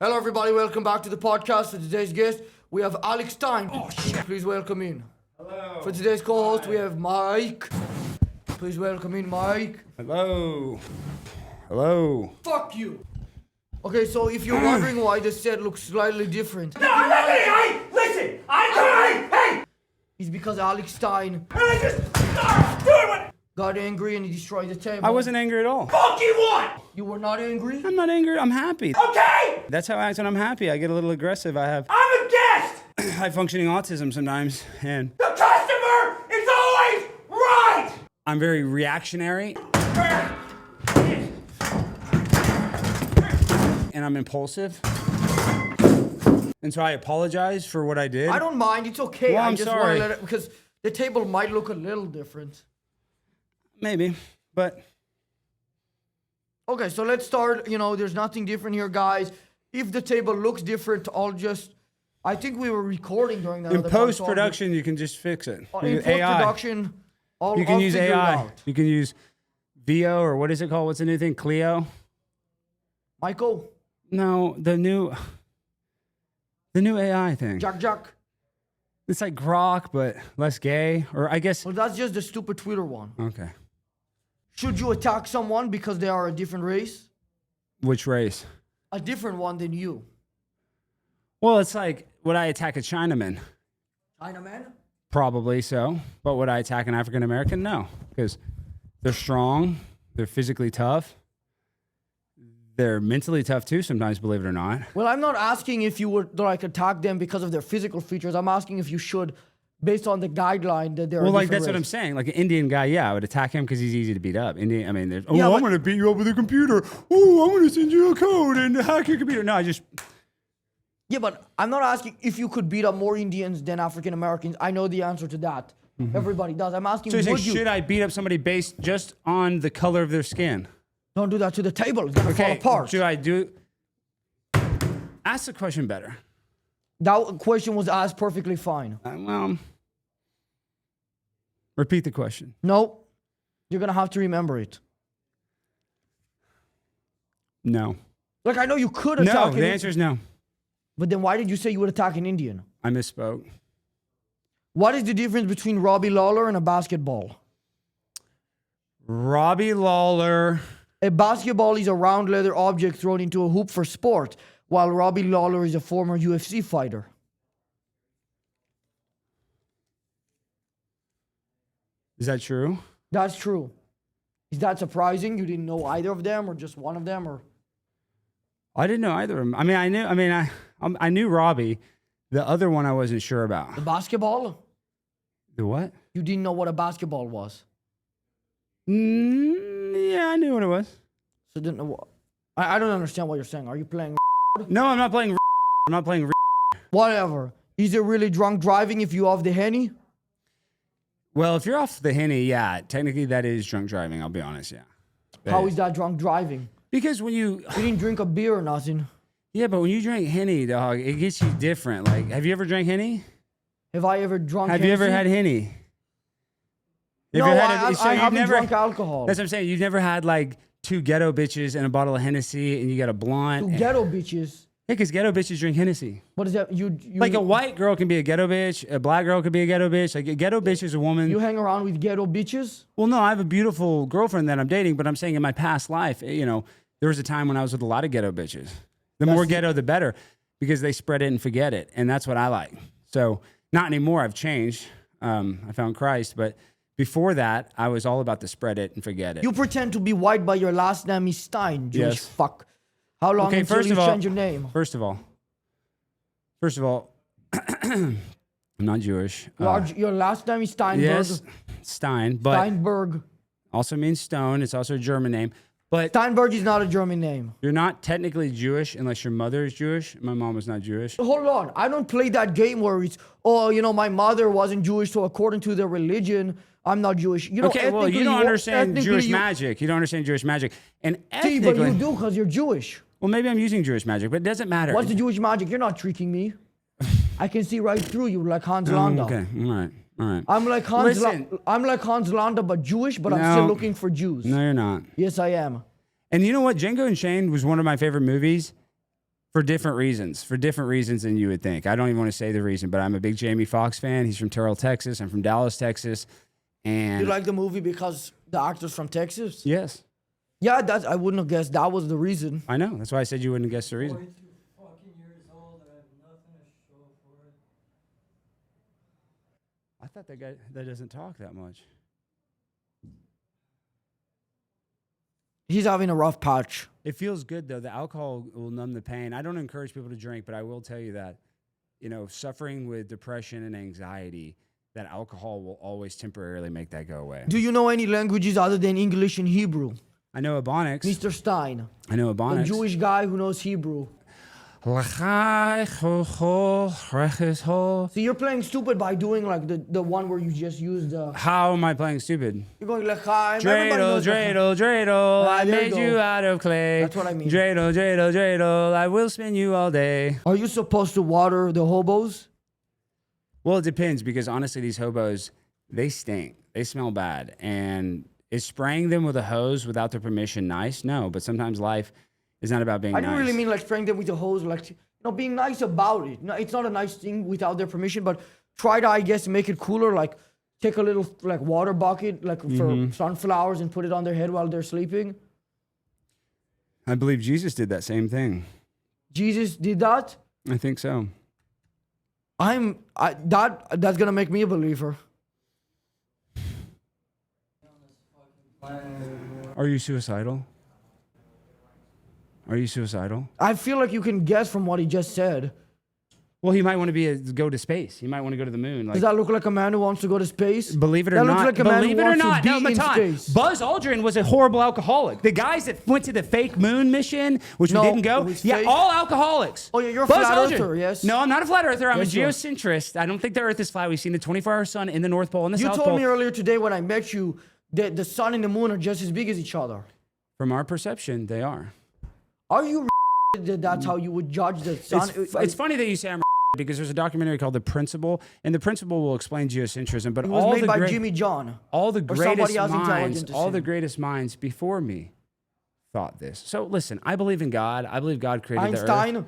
Hello, everybody. Welcome back to the podcast. For today's guest, we have Alex Stein. Oh, shit. Please welcome in. Hello. For today's co-host, we have Mike. Please welcome in, Mike. Hello. Hello. Fuck you. Okay, so if you're wondering why the set looks slightly different, No, I'm not kidding. Listen. Hey. it's because Alex Stein I just doing what? got angry and he destroyed the table. I wasn't angry at all. Fuck you what? You were not angry? I'm not angry. I'm happy. Okay. That's how I act when I'm happy. I get a little aggressive. I have I'm a guest. high functioning autism sometimes, and The customer is always right. I'm very reactionary and I'm impulsive. And so I apologize for what I did. I don't mind. It's okay. Well, I I'm just sorry. want to let it, because the table might look a little different. Maybe, but Okay, so let's start. There's nothing different here, guys. If the table looks different, I think we were recording during that. in other part, so I'll post-production you can just fix it. just- in With AI. post-production, I'll You can use figure it AI. out. You can use VO or what is it called? What's the new thing? Clio? Michael, No, the new AI thing. Jack. It's like Grok, but less gay. Or I guess. Well, that's just the stupid Twitter one. Okay. Should you attack someone because they are a different race? Which race? A different one than you. Well, it's like, would I attack a Chinaman? Chinaman? Probably so. But would I attack an African American? No. Because they're strong. They're physically tough. They're mentally tough too sometimes, believe it or not. Well, I'm not asking if you would attack them because of their physical features. I'm asking if you should, based on the guideline that they're. Well, a like different that's what I'm race. saying. Like an Indian guy, yeah, I would attack him because he's easy to beat up. Indian, I mean, there's, Yeah, I'm but- going to beat you up with a computer. Oh, I'm going to send you a code and hack your computer. No, I just. Yeah, but I'm not asking if you could beat up more Indians than African Americans. I know the answer to that. Everybody does. I'm asking, So you're saying, would you? should I beat up somebody based just on the color of their skin? Don't do that to the table. It's gonna fall apart. Should I do? Ask the question better. That question was asked perfectly fine. Well, repeat the question. No, you're gonna have to remember it. No. Like, I know you could attack No, an the answer is no. but then why did you say you would attack an Indian? I misspoke. What is the difference between Robbie Lawler and a basketball? Robbie Lawler. A basketball is a round leather object thrown into a hoop for sport, while Robbie Lawler is a former UFC fighter. Is that true? That's true. Is that surprising? You didn't know either of them, or just one of them, or? I didn't know either of them. I mean, I knew Robbie. The other one I wasn't sure about. The basketball? The what? You didn't know what a basketball was. Yeah, I knew what it was. So didn't know what. I don't understand what you're saying. Are you playing? No, I'm not playing. I'm not playing. Whatever. Is it really drunk driving if you off the Henny? Well, if you're off the Henny, yeah, technically that is drunk driving. I'll be honest, yeah. How is that drunk driving? Because when you, You didn't drink a beer or nothing. yeah, but when you drink Henny, dog, it gets you different. Like, have you ever drank Henny? Have I ever drunk? Have you ever Hennessy? had Henny? No, Have you I you've haven't drunk alcohol. That's what I'm saying. You've never had like two ghetto bitches and a bottle of Hennessy, and you got a blunt. To ghetto bitches. Yeah, because ghetto bitches drink Hennessy. What is that? You Like a white girl can be a ghetto bitch, a black girl could be a ghetto bitch. Like a ghetto bitch is a woman. You hang around with ghetto bitches? Well, no, I have a beautiful girlfriend that I'm dating, but I'm saying in my past life, there was a time when I was with a lot of ghetto bitches. The more ghetto, the better, because they spread it and forget it, and that's what I like. So not anymore. I've changed. I found Christ, but before that, I was all about the spread it and forget it. You pretend to be white, but your last name is Stein, Jewish Yes. fuck. How long Okay, until first you of all- change your name? First of all, I'm not Jewish. Your last name is Steinberg. Yes, Stein, but Steinberg. also means stone. It's also a German name. But Steinberg is not a German name. you're not technically Jewish unless your mother is Jewish. My mom was not Jewish. Hold on. I don't play that game where it's, my mother wasn't Jewish, so according to their religion, I'm not Jewish. Okay, well, you don't understand Jewish magic. magic. You don't understand Jewish magic. And See, but ethnically, you do because you're Jewish. well, maybe I'm using Jewish magic, but it doesn't matter. What's the Jewish magic? You're not tricking me. I can see right through you like Hans Landa. Okay, all right. All right. I'm like Hans. Listen. I'm like Hans Landa, but Jewish. But I'm No. still looking for Jews. No, you're not. Yes, I am. And you know what? Django Unchained was one of my favorite movies. For different reasons than you would think. I don't even want to say the reason, but I'm a big Jamie Foxx fan. He's from Terrell, Texas. I'm from Dallas, Texas. And You like the movie because the actor's from Texas? yes, Yeah, I wouldn't have guessed that was the reason. I know. That's why I said you wouldn't guess the reason. 42 fucking years old. I have nothing to show for it. I thought that guy that doesn't talk that much. He's having a rough patch. It feels good though. The alcohol will numb the pain. I don't encourage people to drink, but I will tell you that, suffering with depression and anxiety, that alcohol will always temporarily make that go away. Do you know any languages other than English and Hebrew? I know Ebonics. Mr. Stein, I know a Ebonics. Jewish guy who knows Hebrew. So you're playing stupid by doing like the one where you just use the... How am I playing stupid? You're going L'chaim. Dreidel, dreidel, dreidel, I there made you you go. out of clay. That's what I mean. Dreidel, dreidel, dreidel, I will spin you all day. Are you supposed to water the hobos? Well, it depends because honestly, these hobos, they stink. They smell bad. And is spraying them with a hose without their permission nice? No, but sometimes life is not about being I nice. didn't really mean like spraying them with a hose, like, being nice about it. No, it's not a nice thing without their permission, but try to, I guess, make it cooler. Like, take a little like water bucket, like for sunflowers, and put it on their head while they're sleeping. I believe Jesus did that same thing. Jesus did that. I think so. That's gonna make me a believer. Are you suicidal? Are you suicidal? I feel like you can guess from what he just said. Well, he might want to go to space. He might want to go to the moon. Like, Does that look like a man who wants to go to space? believe it or that not, looks like a man believe who it or wants not, to no, be in Matan, space. Buzz Aldrin was a horrible alcoholic. The guys that went to the fake moon mission, which No, we didn't go, it was yeah, fake. all alcoholics. Oh, yeah, you're a Buzz flat Aldrin. earther, yes? No, I'm not a flat earther. I'm Yes, a you are. geocentrist. I don't think the Earth is flat. We've seen the 24-hour sun in the North Pole and the You South told Pole. me earlier today when I met you that the sun and the moon are just as big as each other. From our perception, they are. Are you that that's how you would judge the sun? It's funny that you say I'm because there's a documentary called The Principle, and The Principle will explain geocentrism. But It was all made the by Jimmy John. all the or somebody greatest else minds, intelligent to all say. the greatest minds before me thought this. So listen, I believe in God. I believe God created the earth. Einstein.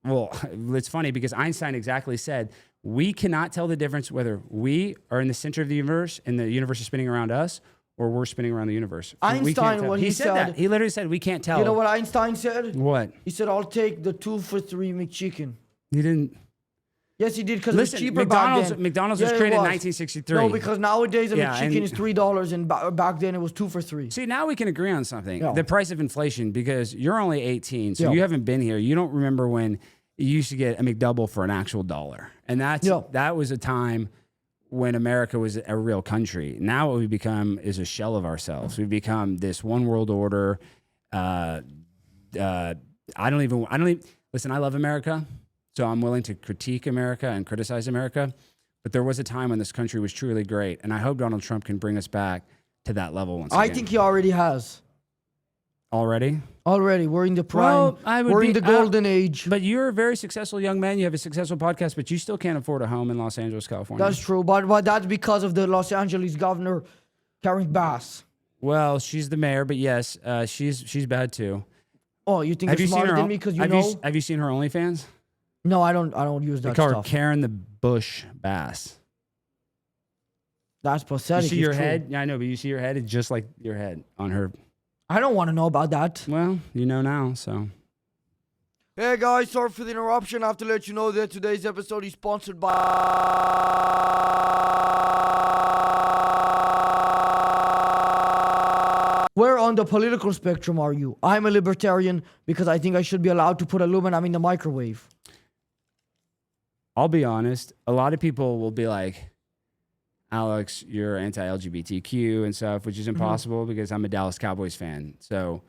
Well, it's funny because Einstein exactly said we cannot tell the difference whether we are in the center of the universe and the universe is spinning around us, or we're spinning around the universe. We can't Einstein, tell. when he he said that. said- He literally said we can't tell. You know what Einstein said? What? He said, "I'll take the 2 for $3 McChicken." He didn't. Yes, he did because it was Listen, cheaper back then. McDonald's was Yeah, it created in was. 1963. No, because nowadays a Yeah, McChicken and- is $3, and back then it was 2 for $3. See, now we can agree on something. Yeah. The price of inflation, because you're only 18, so Yeah. you haven't been here. You don't remember when you used to get a McDouble for an actual dollar. And that was a time when America was a real country. Now what we've become is a shell of ourselves. We've become this one world order. I don't even listen, I love America, so I'm willing to critique America and criticize America. But there was a time when this country was truly great. And I hope Donald Trump can bring us back to that level once I again. think he already has. Already? Already, we're in the prime. Well, I would we're be- in the golden age. But you're a very successful young man. You have a successful podcast, but you still can't afford a home in Los Angeles, California. That's true, but that's because of the Los Angeles governor, Karen Bass. Well, she's the mayor, but yes, she's bad too. Oh, you think Have you're you seen smarter her? than me because you have know? have you seen her OnlyFans? No, I don't use They that call her stuff. Karen the Bush Bass. That's You pathetic. see it's your true. head? Yeah, I know, but you see your head. It's just like your head on her. I don't want to know about that. Well, you know now, so. Hey guys, sorry for the interruption. I have to let you know that today's episode is sponsored by... Where on the political spectrum are you? I'm a libertarian because I think I should be allowed to put aluminum in the microwave. I'll be honest. A lot of people will be like, Alex, you're anti-LGBTQ and stuff, which is impossible because I'm a Dallas Cowboys fan. So,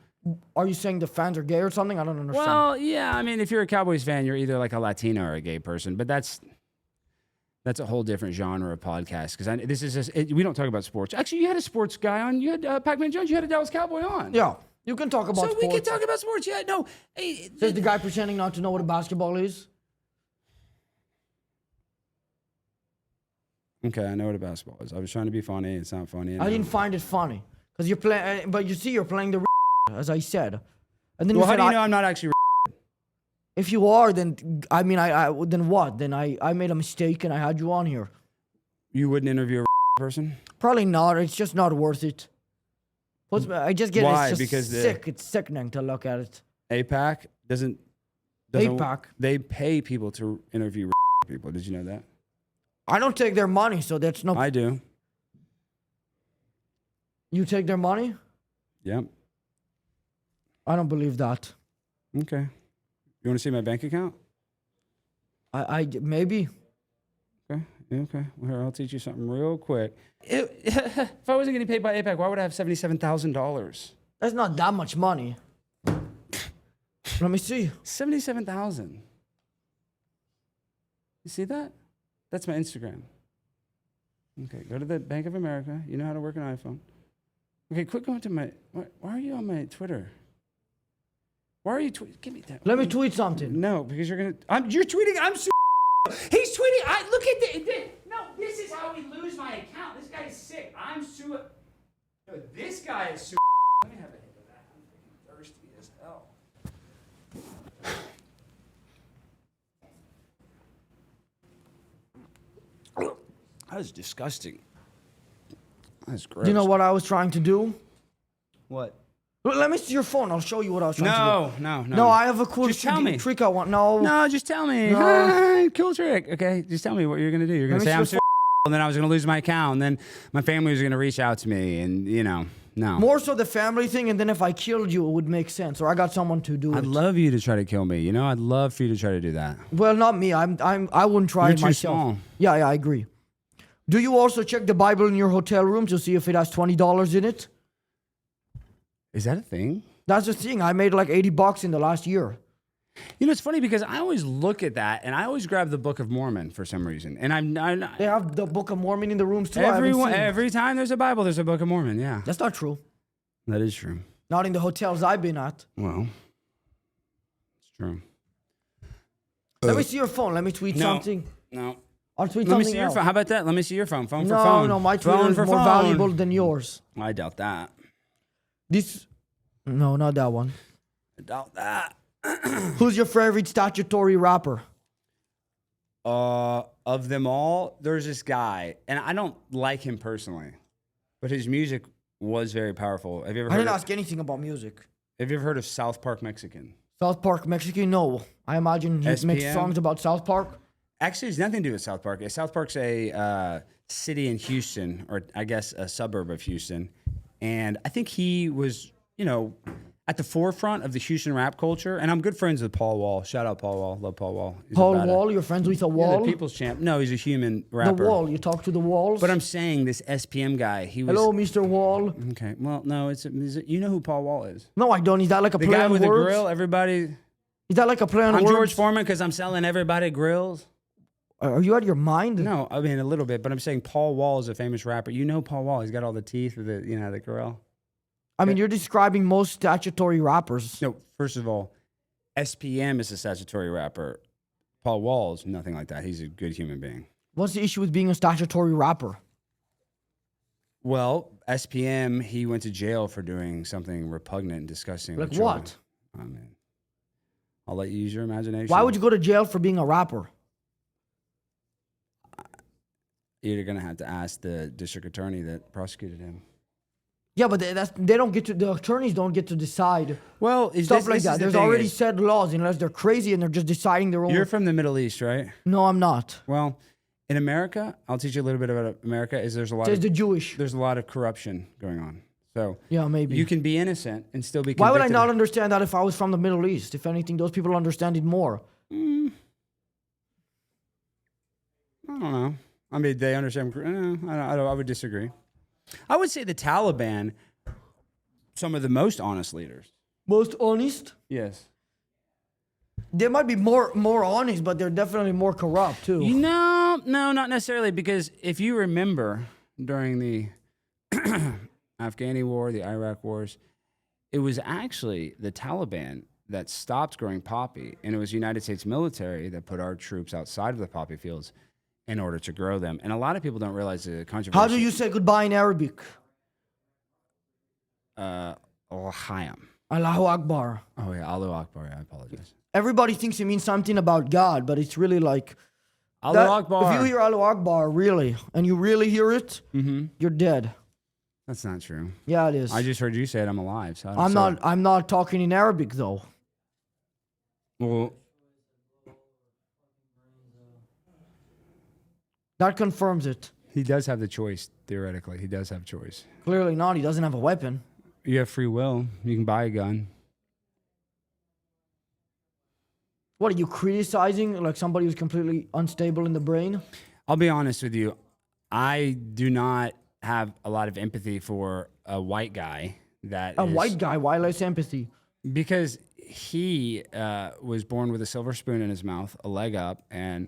Are you saying the fans are gay or something? I don't understand. well, yeah. I mean, if you're a Cowboys fan, you're either like a Latino or a gay person. But that's a whole different genre of podcast because this is just we don't talk about sports. Actually, you had a sports guy on. You had Pac-Man Jones. You had a Dallas Cowboy on. Yeah, you can talk about So sports. we can talk about sports. Yeah, no. Hey, Says the guy pretending not to know what a basketball is. okay, I know what a basketball is. I was trying to be funny. It's not funny. I didn't find it funny because you're playing, but you see, you're playing the as I said, and then Well, you how said do you know I'm not actually? If you are, then I mean, then what? Then I made a mistake and I had you on here. You wouldn't interview a person? Probably not. It's just not worth it. Plus, I just get Why? it's just Because sick. It's sickening to look at it. APAC doesn't APAC. They pay people to interview people. Did you know that? I don't take their money, so that's no. I do. You take their money? Yep. I don't believe that. Okay. You want to see my bank account? I maybe. Okay. Yeah, okay. Well, here, I'll teach you something real quick. If I wasn't getting paid by APAC, why would I have $77,000? That's not that much money. Let me see. 77,000. You see that? That's my Instagram. Okay, go to the Bank of America. You know how to work an iPhone. Okay, quit going to my. Why are you on my Twitter? Why are you tweeting? Give me that. Let me tweet something. No, because you're gonna. You're tweeting. He's tweeting. Look at this. No, this is how we lose my account. This guy is sick. I'm No, this guy is Let me have a hit of that. I'm freaking thirsty as hell. That is disgusting. That's gross. Do you know what I was trying to do? What? Well, let me see your phone. I'll show you what I was trying to do. No. No, I have a cool Just tell me. trick I want. No. No, just tell me. No. Cool trick. Okay, just tell me what you're gonna do. You're gonna Let me say see I'm your serious, and then I was gonna lose my account, and then my family was gonna reach out to me, and no. More so the family thing, and then if I killed you, it would make sense. Or I got someone to do it. I'd love you to try to kill me. I'd love for you to try to do that. Well, not me. I wouldn't try You're it too myself. small. Yeah, I agree. Do you also check the Bible in your hotel room to see if it has $20 in it? Is that a thing? That's the thing. I made like $80 in the last year. It's funny because I always look at that, and I always grab the Book of Mormon for some reason, and I'm They have the Book of Mormon in the rooms too. I haven't seen it. every time there's a Bible, there's a Book of Mormon. Yeah, That's not true. that is true. Not in the hotels I've been at. Well, it's true. Let me see your phone. Let me tweet something. No. I'll tweet Let me something see your else. phone. How about that? Let me see your phone. Phone for No, phone. no, my Twitter phone is for more phone. valuable than yours. I doubt that. No, not that one. I doubt that. Who's your favorite statutory rapper? Of them all, there's this guy, and I don't like him personally, but his music was very powerful. Have you ever I heard didn't of, ask anything about music. Have you ever heard of South Park Mexican? South Park, Mexican? No. I imagine he makes SPM? songs about South Park. Actually, it's nothing to do with South Park. South Park's a city in Houston, or I guess a suburb of Houston. And I think he was, at the forefront of the Houston rap culture. And I'm good friends with Paul Wall. Shout out Paul Wall. Love Paul Wall. He's Paul about Wall, you're friends with a Yeah, wall? the People's Champ. No, he's a human The rapper. wall. You talk to the walls? But I'm saying this SPM guy, he was... Hello, Mr. Wall. Okay, well, no, you know who Paul Wall is? No, I don't. Is that like a The play guy on with the words? grill, everybody... Is that like a play on I'm words? George Foreman because I'm selling everybody grills. Are you out of your mind? No, I mean a little bit, but I'm saying Paul Wall is a famous rapper. You know Paul Wall. He's got all the teeth with the grill. I mean, you're describing most statutory rappers. No, first of all, SPM is a statutory rapper. Paul Wall is nothing like that. He's a good human being. What's the issue with being a statutory rapper? Well, SPM, he went to jail for doing something repugnant and disgusting. Like with children. what? I mean, I'll let you use your imagination. Why would you go to jail for being a rapper? You're going to have to ask the district attorney that prosecuted him. Yeah, but they don't get to. The attorneys don't get to decide Well, stuff like that. There's already set laws, unless they're crazy and they're just deciding their own. You're from the Middle East, right? No, I'm not. Well, in America, I'll teach you a little bit about America. There's a lot Says of the Jewish. there's a lot of corruption going on. So Yeah, maybe. you can be innocent and still be Why convicted. would I not understand that if I was from the Middle East? If anything, those people understand it more. I don't know. I mean, they understand. I would disagree. I would say the Taliban, some of the most honest leaders. Most honest? Yes. They might be more honest, but they're definitely more corrupt too. No, not necessarily. Because if you remember during the Afghani war, the Iraq wars, it was actually the Taliban that stopped growing poppy, and it was the United States military that put our troops outside of the poppy fields in order to grow them. And a lot of people don't realize the controversy. How do you say goodbye in Arabic? Al-Hayam. Allahu Akbar. Oh yeah, Allahu Akbar. I apologize. everybody thinks it means something about God, but it's really like Allahu Akbar. if you hear Allahu Akbar really, and you really hear it, you're dead. That's not true. Yeah, it is. I just heard you say it. I'm alive. So I'm not talking in Arabic though. Well, That confirms it. he does have the choice, theoretically. He does have choice. Clearly not. He doesn't have a weapon. You have free will. You can buy a gun. What are you criticizing? Like somebody who's completely unstable in the brain? I'll be honest with you. I do not have a lot of empathy for a white guy that A is- white guy. Why less empathy? because he was born with a silver spoon in his mouth, a leg up, and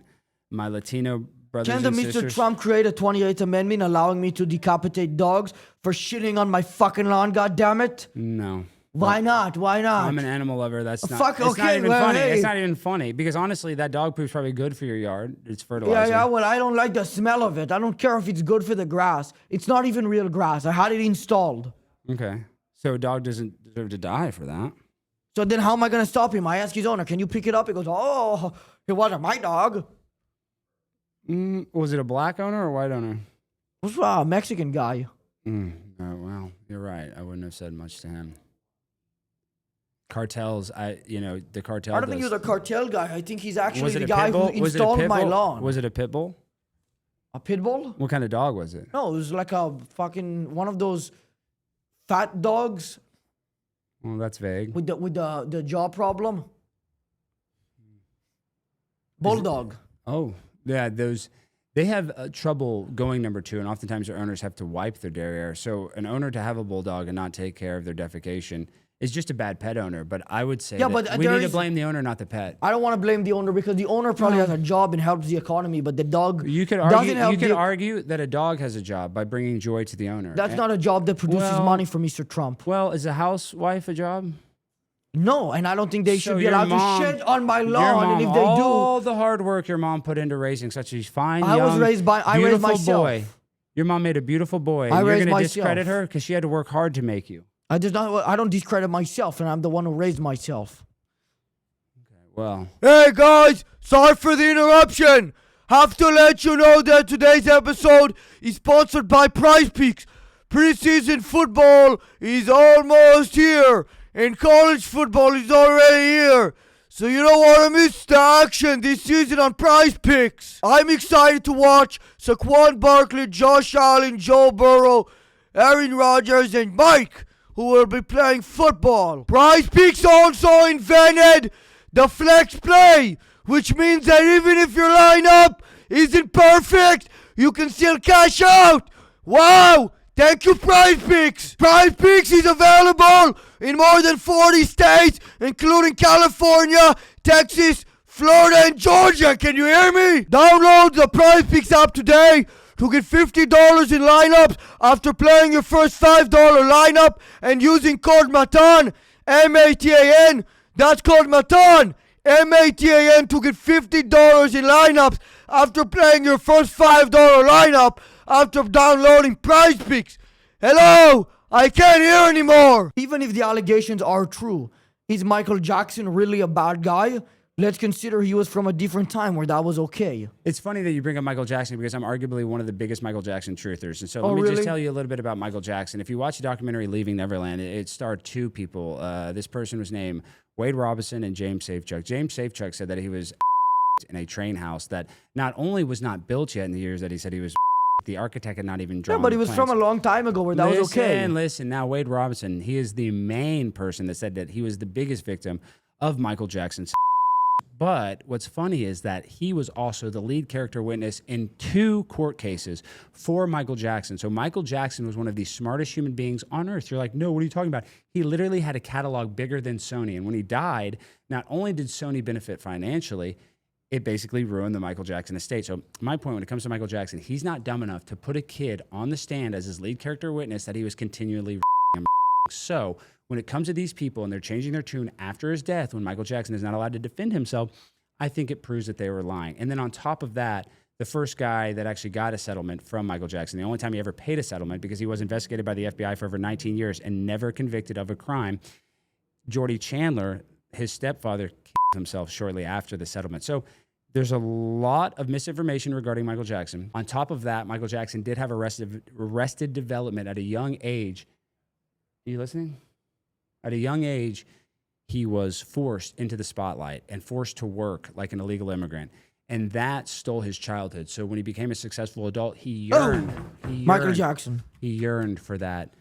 my Latino brothers Can the and Mr. sisters. Trump create a 28th Amendment allowing me to decapitate dogs for shitting on my fucking lawn? God damn it! No. Why not? Why not? I'm an animal lover. That's not. Fuck, It's not okay, even well, funny. hey. It's not even funny because honestly, that dog poop's probably good for your yard. It's Yeah, fertilizer. yeah. Well, I don't like the smell of it. I don't care if it's good for the grass. It's not even real grass. I had it installed. Okay. So a dog doesn't deserve to die for that. So then, how am I gonna stop him? I ask his owner, "Can you pick it up?" He goes, "Oh, it wasn't my dog. Was it a black owner or a white owner? It was a Mexican guy." Oh, well, you're right. I wouldn't have said much to him. Cartels, the cartel. I don't think he was a cartel guy. I think he's actually Was it the a guy pit who bull? Was it a installed pit my bull? lawn. Was it a pit bull? A pit bull? What kind of dog was it? No, it was like a fucking one of those fat dogs Well, that's vague. with the jaw problem. Bulldog. Oh, yeah, those. They have trouble going number 2, and oftentimes their owners have to wipe their derriere. So an owner to have a bulldog and not take care of their defecation is just a bad pet owner. But I would say Yeah, that but we there need to is- blame the owner, not the pet. I don't want to blame the owner because the owner probably has a job and helps the economy, but the dog You could doesn't argue. help You could the- argue that a dog has a job by bringing joy to the owner. That's And- not a job that produces well- money for Mr. Trump. Well, is a housewife a job? No, and I don't think they So should be your allowed mom- to shit on my Your lawn. mom, And if they do, all the hard work your mom put into raising such a fine, I was young, raised by- I raised beautiful myself. boy. Your mom made a beautiful boy. I And you're raised going to myself. discredit her because she had to work hard to make you. I don't discredit myself, and I'm the one who raised myself. Well, Hey guys, sorry for the interruption. Have to let you know that today's episode is sponsored by Prize Picks. Preseason football is almost here, and college football is already here. So you don't want to miss the action this season on Prize Picks. I'm excited to watch Saquon Barkley, Josh Allen, Joe Burrow, Aaron Rodgers, and Mike, who will be playing football. Prize Picks also invented the flex play, which means that even if your lineup isn't perfect, you can still cash out. Wow! Thank you, Prize Picks. Prize Picks is available in more than 40 states, including California, Texas, Florida, and Georgia. Can you hear me? Download the Prize Picks app today to get $50 in lineups after playing your first $5 lineup and using code Matan, M-A-T-A-N. That's code Matan, M-A-T-A-N, to get $50 in lineups after playing your first $5 lineup after downloading Prize Picks. Hello, I can't hear anymore. Even if the allegations are true, is Michael Jackson really a bad guy? Let's consider he was from a different time where that was okay. it's funny that you bring up Michael Jackson because I'm arguably one of the biggest Michael Jackson truthers. And so Oh, let me really? just tell you a little bit about Michael Jackson. If you watch the documentary Leaving Neverland, it starred 2 people. This person was named Wade Robinson and James Safechuck. James Safechuck said that he was in a train house that not only was not built yet in the years that he said he was, the architect had not even drawn. Yeah, but it the was from a plans. long time ago where that was okay. Listen, now Wade Robinson, he is the main person that said that he was the biggest victim of Michael Jackson's. But what's funny is that he was also the lead character witness in 2 court cases for Michael Jackson. So Michael Jackson was one of the smartest human beings on earth. You're like, no, what are you talking about? He literally had a catalog bigger than Sony. And when he died, not only did Sony benefit financially, it basically ruined the Michael Jackson estate. So my point when it comes to Michael Jackson, he's not dumb enough to put a kid on the stand as his lead character witness that he was continually him. So when it comes to these people and they're changing their tune after his death, when Michael Jackson is not allowed to defend himself, I think it proves that they were lying. And then on top of that, the first guy that actually got a settlement from Michael Jackson, the only time he ever paid a settlement because he was investigated by the FBI for over 19 years and never convicted of a crime, Jordy Chandler, his stepfather killed himself shortly after the settlement. So there's a lot of misinformation regarding Michael Jackson. On top of that, Michael Jackson did have arrested development at a young age. Are you listening? At a young age, he was forced into the spotlight and forced to work like an illegal immigrant. And that stole his childhood. So when he became a successful adult, he yearned. Michael Jackson. He yearned for that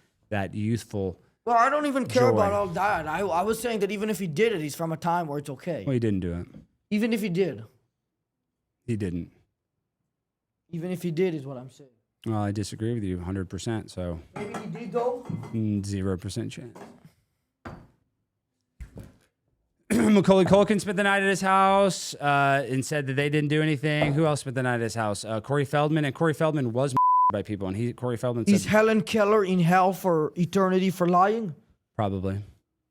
youthful. Well, I don't even care joy. about all that. I was saying that even if he did it, he's from a time where it's okay. Well, he didn't do it. Even if he did. He didn't. Even if he did is what I'm saying. Well, I disagree with you 100%. So Maybe he did though. 0% chance. Macaulay Culkin spent the night at his house and said that they didn't do anything. Who else spent the night at his house? Corey Feldman. And Corey Feldman was by people. And Corey Feldman said... Is Helen Keller in hell for eternity for lying? Probably.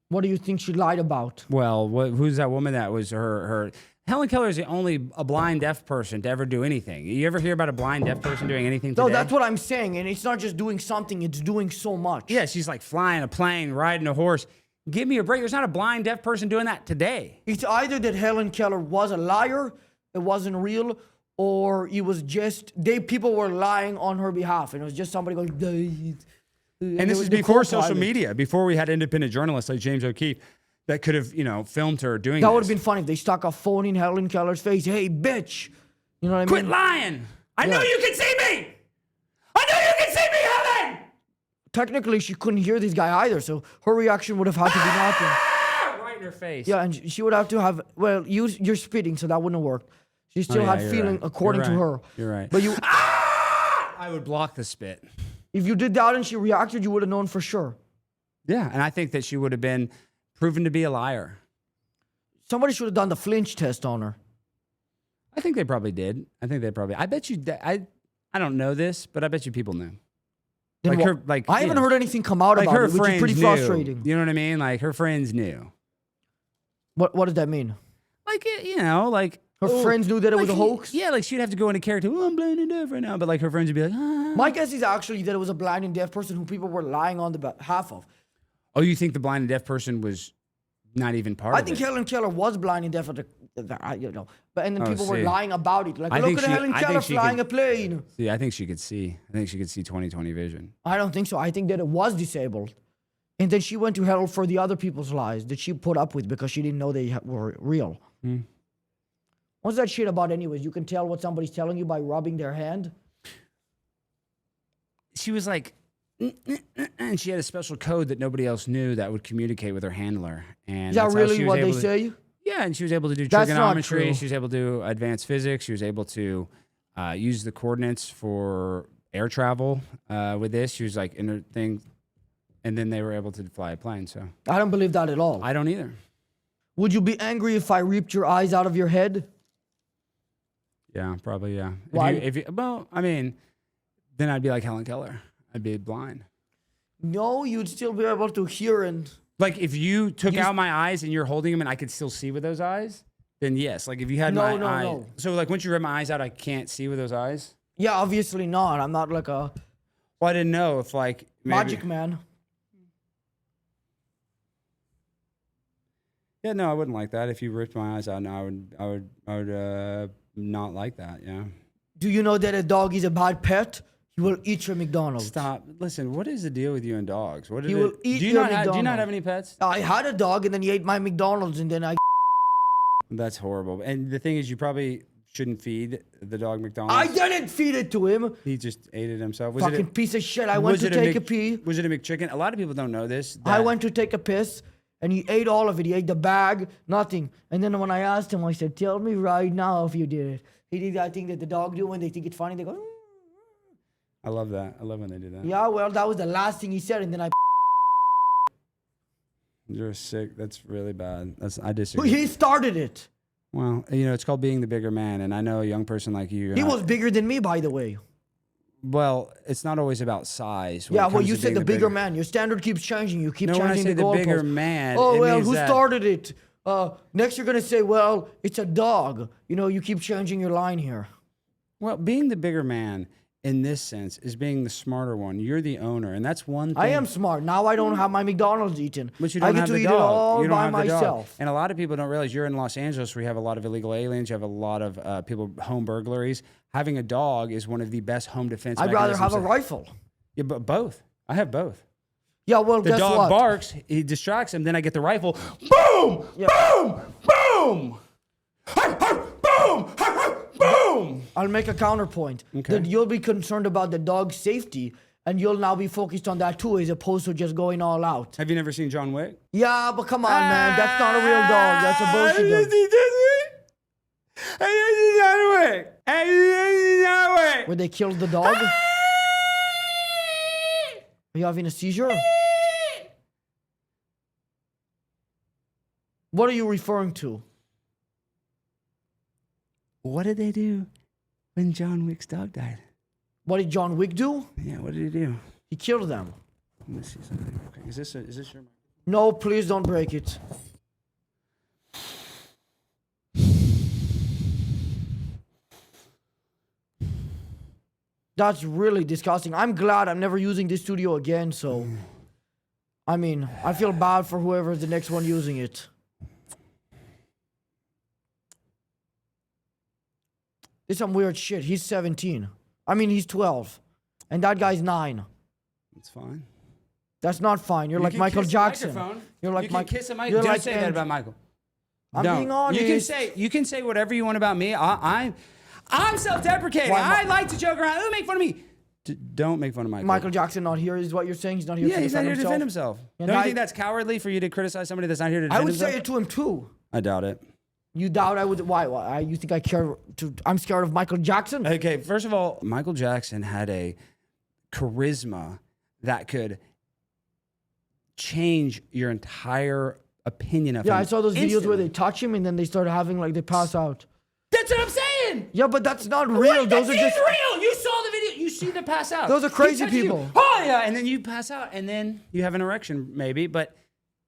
What do you think she lied about? Well, who's that woman that was her... Helen Keller is the only a blind deaf person to ever do anything. You ever hear about a blind deaf person doing anything today? No, that's what I'm saying. And it's not just doing something, it's doing so much. Yeah, she's like flying a plane, riding a horse. Give me a break. There's not a blind deaf person doing that today. It's either that Helen Keller was a liar, it wasn't real, or it was just people were lying on her behalf, and it was just somebody going. And this is before social media, before we had independent journalists like James O'Keefe that could have, filmed her doing that this. would have been funny if they stuck a phone in Helen Keller's face. Hey, bitch! You know what I mean? Quit lying! I know you can see me! I know you can see me, Helen! Technically, she couldn't hear this guy either, so her reaction would have had to be nothing. Right in her face. Yeah, and she would have to have. Well, you're spitting, so that wouldn't have worked. She still had you're feeling, right. according to her. You're right. But you, I would block the spit. if you did that and she reacted, you would have known for sure. Yeah, and I think that she would have been proven to be a liar. Somebody should have done the flinch test on her. I think they probably did. I bet you. I don't know this, but I bet you people knew. Then I haven't heard anything come out like about her it, which friends is pretty knew. frustrating. You know what I mean? Like her friends knew. What does that mean? Like like her friends knew that it was a hoax? Yeah, like she'd have to go into character. Oh, I'm blind and deaf right now, but like her friends would be like, ah. My guess is actually that it was a blind and deaf person who people were lying on the behalf of. Oh, you think the blind and deaf person was not even part of it? I think Helen Keller was blind and deaf at but and then people were see. lying about it. Like, I look think at Helen I Keller think she flying could- a plane. See, I think she could see. I think she could see 20/20 vision. I don't think so. I think that it was disabled. And then she went to hell for the other people's lies that she put up with because she didn't know they were real. What's that shit about anyways? You can tell what somebody's telling you by rubbing their hand. She was like, and she had a special code that nobody else knew that would communicate with her handler. And Is that that's how she really was what they able to- say? Yeah, and she was able to do That's not trigonometry. true. She was able to do advanced physics. She was able to use the coordinates for air travel with this. She was like in her thing, and then they were able to fly a plane. So I don't believe that at all. I don't either. Would you be angry if I ripped your eyes out of your head? Yeah, probably. Yeah. Why? Well, I mean, then I'd be like Helen Keller. I'd be blind. No, you'd still be able to hear and... Like if you took out my eyes and you're holding them and I could still see with those eyes, then yes. Like if you had my eye. No. So like once you rip my eyes out, I can't see with those eyes. Yeah, obviously not. I'm not like a Well, I didn't know if like maybe, magic man. Yeah, no, I wouldn't like that. If you ripped my eyes out, no, I would not like that. Yeah. Do you know that a dog is a bad pet? He will eat your McDonald's. Stop. Listen, what is the deal with you and dogs? What is He will it? eat Do you your not have McDonald's. any pets? I had a dog and then he ate my McDonald's and then I... That's horrible. And the thing is, you probably shouldn't feed the dog McDonald's. I didn't feed it to him. He just ate it himself. Fucking piece of shit. I went to take a pee. Was it a McChicken? A lot of people don't know this. I went to take a piss and he ate all of it. He ate the bag, nothing. And then when I asked him, I said, tell me right now if you did it. He did that thing that the dog do when they think it's funny. They go, I love that. I love when they do that. yeah, well, that was the last thing he said. And then I... You're sick. That's really bad. I disagree. He started it. Well, it's called being the bigger man. And I know a young person like you. He was bigger than me, by the way. Well, it's not always about size. Yeah, well, you said the bigger man. Your standard keeps changing. You keep No, when I changing say the the bigger goalposts. man, Oh, it well, means who that- started it? Next, you're going to say, well, it's a dog. You keep changing your line here. Well, being the bigger man in this sense is being the smarter one. You're the owner, and that's one thing. I am smart. Now I don't have my McDonald's eaten. But you I don't get have to the eat dog. it all You don't by have the dog. myself. And a lot of people don't realize you're in Los Angeles where you have a lot of illegal aliens. You have a lot of people, home burglaries. Having a dog is one of the best home defense I'd rather have a mechanisms. rifle. Yeah, but both. I have both. Yeah, well, The guess dog what? barks, he distracts him, then I get the rifle. Boom! Yeah. Boom! Boom! Boom! Boom! I'll make a counterpoint. Okay. That you'll be concerned about the dog's safety, and you'll now be focused on that too, as opposed to just going all out. Have you never seen John Wick? Yeah, but come on, man. That's not a real dog. That's a bullshit dog. Where they killed the dog? Are you having a seizure? What are you referring to? What did they do when John Wick's dog died? What did John Wick do? Yeah, what did he do? He killed them. Let me see something. Okay. Is this your mic? No, please don't break it. That's really disgusting. I'm glad I'm never using this studio again, so... I mean, I feel bad for whoever's the next one using it. This is some weird shit. He's 17. I mean, he's 12. And that guy's 9. It's fine. That's not fine. You're You like can Michael kiss the Jackson. microphone. You're like you can Mike- kiss a mic. you're Don't like say that Andrew. about Michael. I'm Don't. being honest. You can say whatever you want about me. I'm self-deprecating. Why, I like to joke around. Who make fun of me? Don't make fun of Michael. Michael Jackson not here is what you're saying? He's not here Yeah, to he's not defend here to himself? defend himself. Yeah, Don't I- you think that's cowardly for you to criticize somebody that's not here to I defend would himself? say it to him too. I doubt it. You doubt I would? Why? You think I care? I'm scared of Michael Jackson? Okay, first of all, Michael Jackson had a charisma that could change your entire opinion of him. Yeah, I saw those videos where instantly. they touch him and then they start having like they pass out. That's what I'm saying. Yeah, but that's not real. Wait, Those that are just is real. You saw the video. You see them pass out. Those are He crazy touches you. people. Oh yeah, and then you pass out, and then you have an erection, maybe. But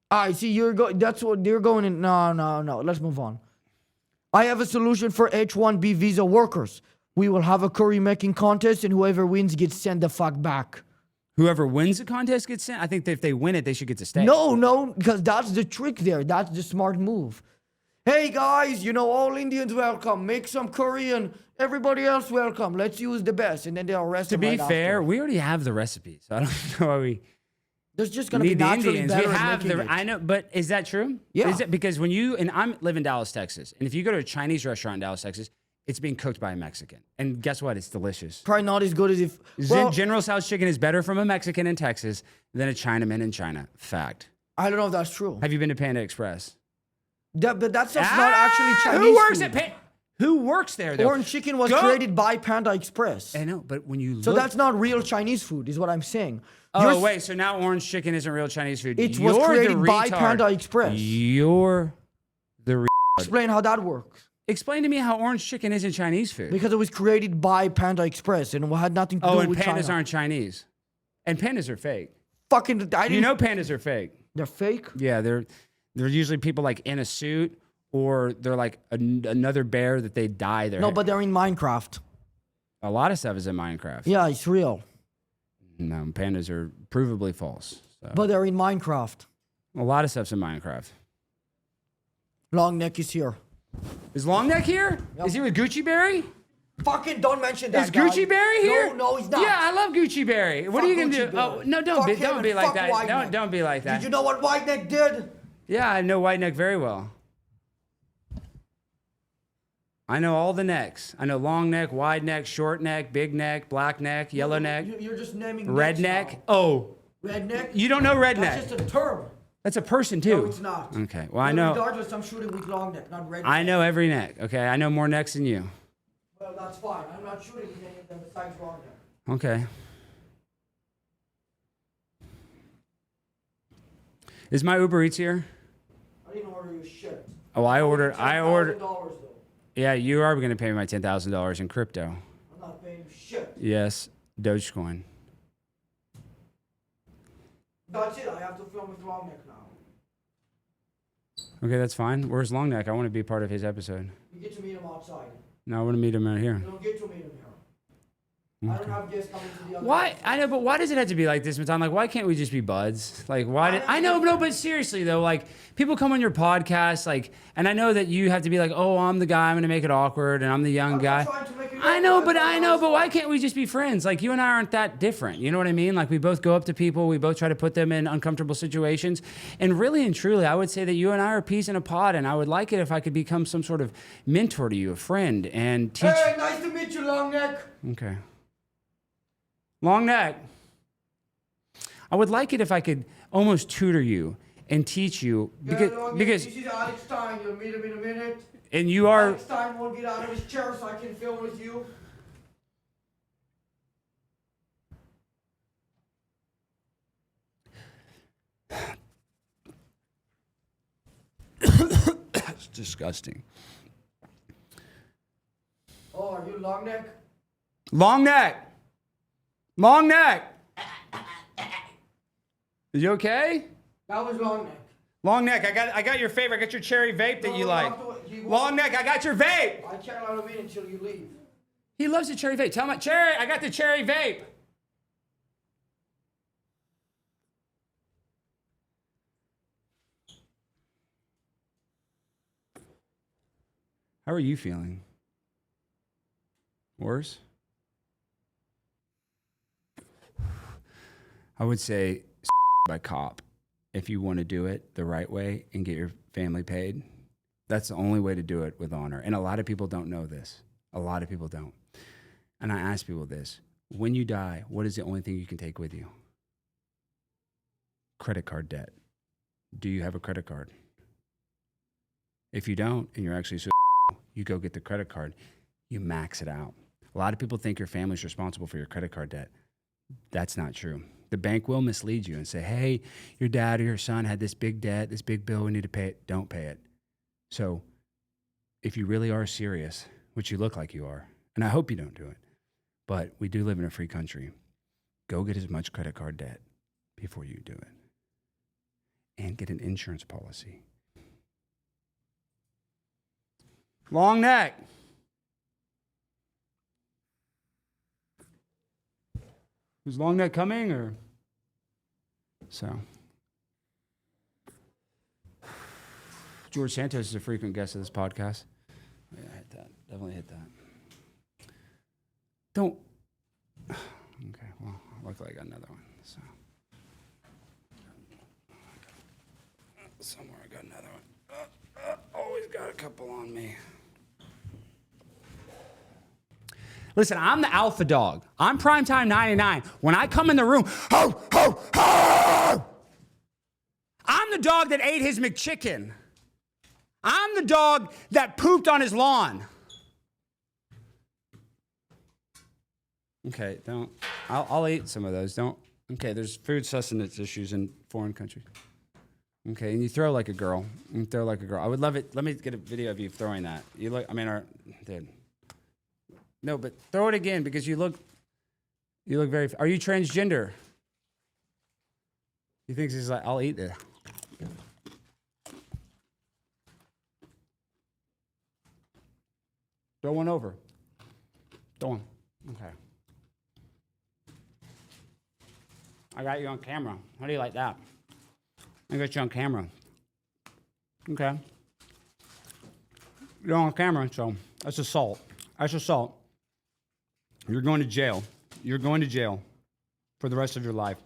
I see that's what you're going in. No. Let's move on. I have a solution for H-1B visa workers. We will have a curry making contest, and whoever wins gets sent the fuck back. whoever wins the contest gets sent. I think that if they win it, they should get to stay. No, because that's the trick there. That's the smart move. Hey guys, all Indians welcome. Make some curry and everybody else welcome. Let's use the best, and then they'll arrest To them be right fair, after. we already have the recipes. So I don't know why we There's just gonna be need the naturally Indians. We better at have making the. it. I know, but is that true? Yeah. Is it because when you and I live in Dallas, Texas, and if you go to a Chinese restaurant in Dallas, Texas, it's being cooked by a Mexican, and guess what? It's delicious. Probably not as good as if. Well, General Tso's chicken is better from a Mexican in Texas than a Chinaman in China. Fact. I don't know if that's true. Have you been to Panda Express? But that stuff's not actually Chinese. Who works food. at Panda? Who works there? Though? Orange chicken was Go- created by Panda Express. I know, but when you So look, that's not real Chinese food, is what I'm saying. oh You're- wait, so now orange chicken isn't real Chinese food. It You're was the created by retard. Panda Express. You're the. Explain how that works. Explain to me how orange chicken isn't Chinese food. Because it was created by Panda Express and it had nothing to do and with pandas China. aren't Chinese, and pandas are fake. Fucking, I didn't. You know pandas are fake. They're fake. Yeah, they're usually people like in a suit, or they're like another bear that they dye their. No, hair. but they're in Minecraft. A lot of stuff is in Minecraft. Yeah, it's real. No, pandas are provably false. So. But they're in Minecraft. A lot of stuff's in Minecraft. Long neck is here. Is Longneck here? Is he with Gucci Berry? Fucking don't mention that Is guy. Gucci Berry here? No, he's not. Yeah, I love Gucci Berry. What Fuck are you gonna Gucci do? Berry. Oh no, don't Fuck be him don't and be like fuck that. Whiteneck. Don't be like that. Did you know what Whiteneck did? Yeah, I know White Neck very well. I know all the necks. I know long neck, wide neck, short neck, big neck, black neck, yellow neck, You're just naming red necks neck. now. Oh, Redneck? you don't know redneck. That's just a term. That's a person too. No, it's not. Okay, well I But know. Regardless, I'm shooting with long neck, not red. I know every neck. Okay, I know more necks than you. Well, that's fine. I'm not shooting with any of them besides long neck. Okay. Is my Uber Eats here? I didn't order you shit. Oh, I ordered. $10,000 though. Yeah, you are going to pay me my $10,000 in crypto. I'm not paying you shit. Yes, Dogecoin. That's it. I have to film with long neck now. Okay, that's fine. Where's Longneck? I want to be part of his episode. You get to meet him outside. No, I want to meet him out here. You don't get to meet him here. I don't have guests coming to the other. Why? I know, but why does it have to be like this, Matan? Like, why can't we just be buds? Like, why did I know? No, but seriously though, like people come on your podcast, like, and I know that you have to be like, oh, I'm the guy, I'm gonna make it awkward, and I'm the young guy. trying to make it I know, but why can't we just be friends? Like, you and I aren't that different. You know what I mean? Like, we both go up to people, we both try to put them in uncomfortable situations, and really and truly, I would say that you and I are a piece in a pod, and I would like it if I could become some sort of mentor to you, a friend, and teach. Hey, nice to meet you, long neck. Okay. Long neck. I would like it if I could almost tutor you and teach you because this is Alex Stein. You'll meet him in a minute. and you are Alex Stein won't get out of his chair so I can film with you. it's disgusting. Oh, are you long neck? Long neck. Long neck. Is you okay? That was long neck. Long neck. I got your favorite. I got your cherry vape that you like. Long neck. I got your vape. I can't let him in until you leave. He loves the cherry vape. Tell him, Cherry, I got the cherry vape. How are you feeling? Worse? I would say by cop if you want to do it the right way and get your family paid. That's the only way to do it with honor. And a lot of people don't know this. A lot of people don't. And I ask people this. When you die, what is the only thing you can take with you? Credit card debt. Do you have a credit card? If you don't, and you're actually so you go get the credit card, you max it out. A lot of people think your family's responsible for your credit card debt. That's not true. The bank will mislead you and say, hey, your dad or your son had this big debt, this big bill, we need to pay it. Don't pay it. So if you really are serious, which you look like you are, and I hope you don't do it, but we do live in a free country, go get as much credit card debt before you do it. And get an insurance policy. Long neck. Is long neck coming or so? George Santos is a frequent guest of this podcast. Yeah, hit that. Definitely hit that. Don't. Okay, well, luckily I got another one. So somewhere I got another one. Always got a couple on me. Listen, I'm the alpha dog. I'm primetime 99. When I come in the room, ho, ho, ho! I'm the dog that ate his McChicken. I'm the dog that pooped on his lawn. Okay, don't. I'll eat some of those. Don't. Okay, there's food sustenance issues in foreign countries. Okay, and you throw like a girl. You throw like a girl. I would love it. Let me get a video of you throwing that. You look. I mean, dude. No, but throw it again because you look very. Are you transgender? He thinks he's like, I'll eat it. Throw one over. Throw one. Okay. I got you on camera. How do you like that? I got you on camera. Okay. You're on camera, so that's assault. That's assault. You're going to jail. You're going to jail for the rest of your life.